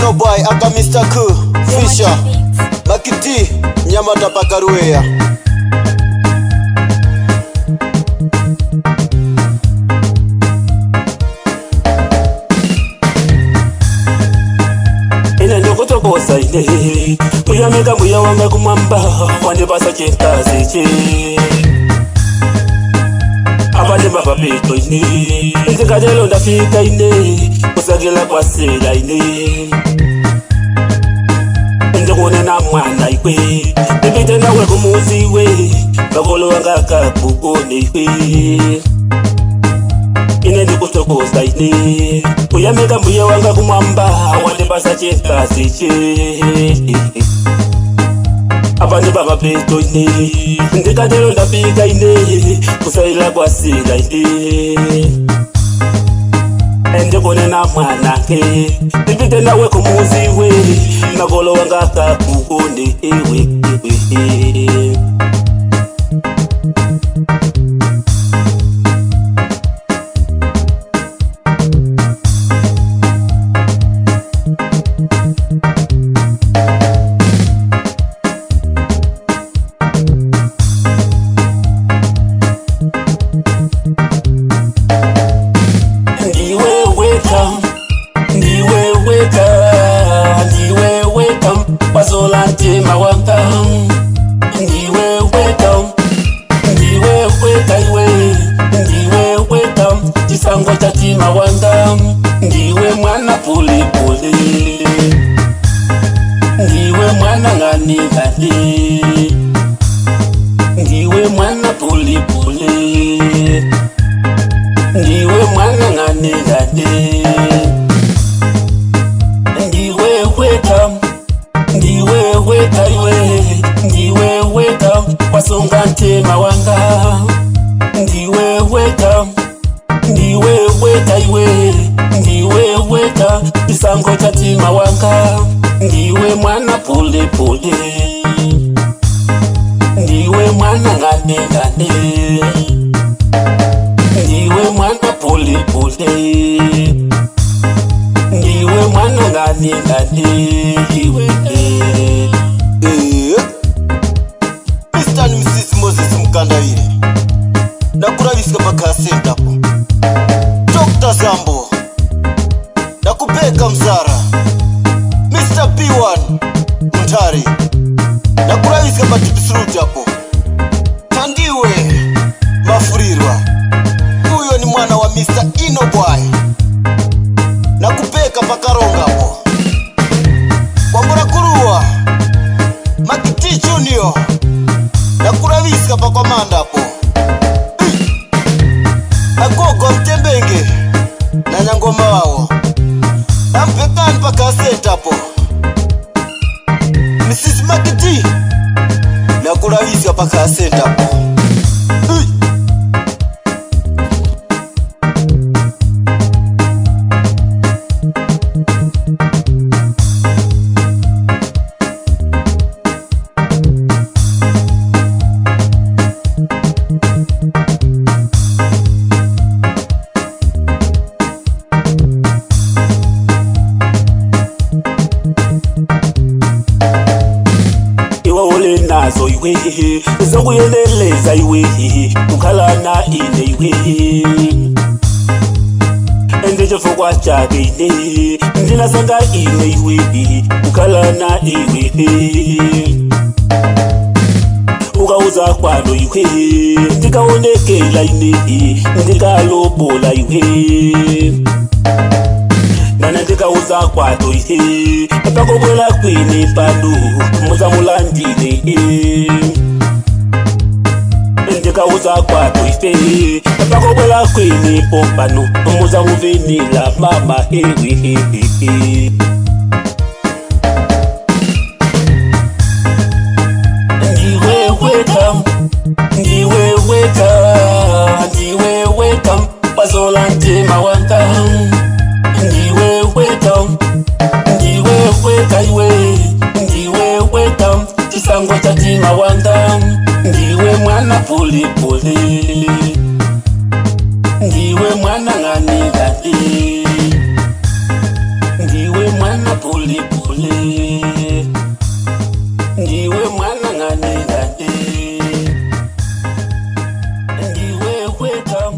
Inoboy aka Mr. Ku Fisher Makiti Nyamata Pakaruea. Ina ndokoto kosa ine Muyamega muya wanga kumamba Wande basa chentazi che Abade baba pito ine Nzikadelo ndafika ine Kusagila kwa sela ine Njokone na mwana ikwe Bibite nawe kumuzi we Bagolo wanga kakukone ikwe Ine ndokoto kosa ine Muyamega muya wanga kumamba Wande basa chentazi che Abande baba pito ine Nzikadelo ndafika ine Kusagila kwa sela ine Njokone na mwana ke Bibite nawe kumuzi we Magolo wanga kakukone ewe Wasolante mawanga Ndiwe welcome Ndiwe welcome Ndiwe welcome Chisango chati mawanga Ndiwe mwana puli puli Ndiwe mwana ngani ngani Ndiwe mwana puli puli Ndiwe mwana ngani ngani Ndiwe welcome Ndiwe weka iwe, ndiwe weka, wasongante mawanga. Ndiwe weka iwe, ndiwe weka, isango chati mawanga. Ndiwe mwana pole pole, ndiwe mwana ngane ngane. Ndiwe mwana pole pole, ndiwe mwana ngane ngane. Mr. Mrs. Moses Mkandaire Nakuravisika paka center po Dr. Zambo Nakubeka Mzara Mr. P1 Mtari Nakuravisika pa Tipsruja po Tandiwe Mafurirwa Huyo ni mwana wa Mr. Inoboy Nakubeka paka Ronga po Wambura Kurua Makiti Junior Nakuravisika pa Komanda po Agogo Mtembenge na Nyangoma wao Ampekani paka center po Mrs. Makiti Nakuravisika paka center po Nazo iwe zokuyeneleza iwe ukhalana ine iwe endeje fokwa chake ine ndina sanga ine iwe ukhalana iwe ukauza kwalo iwe ndikaonekela ine ndikalobola iwe Nana ndikauza kwato ihe Pakobwela kwini panu Muza mulandine Ndikauza kwato ihe Pakobwela kwini popanu Muza muvinila mama hewe Ndiwe welcome Ndiwe welcome Ndiwe welcome Wasolante mawanga Ndiwe welcome, ndiwe weka iwe, ndiwe welcome, chisango chati mawanga. Ndiwe mwana poli poli, ndiwe mwana ngani ngani, ndiwe mwana poli. ulipule ndiwe mwana ngane dade ndiwe weka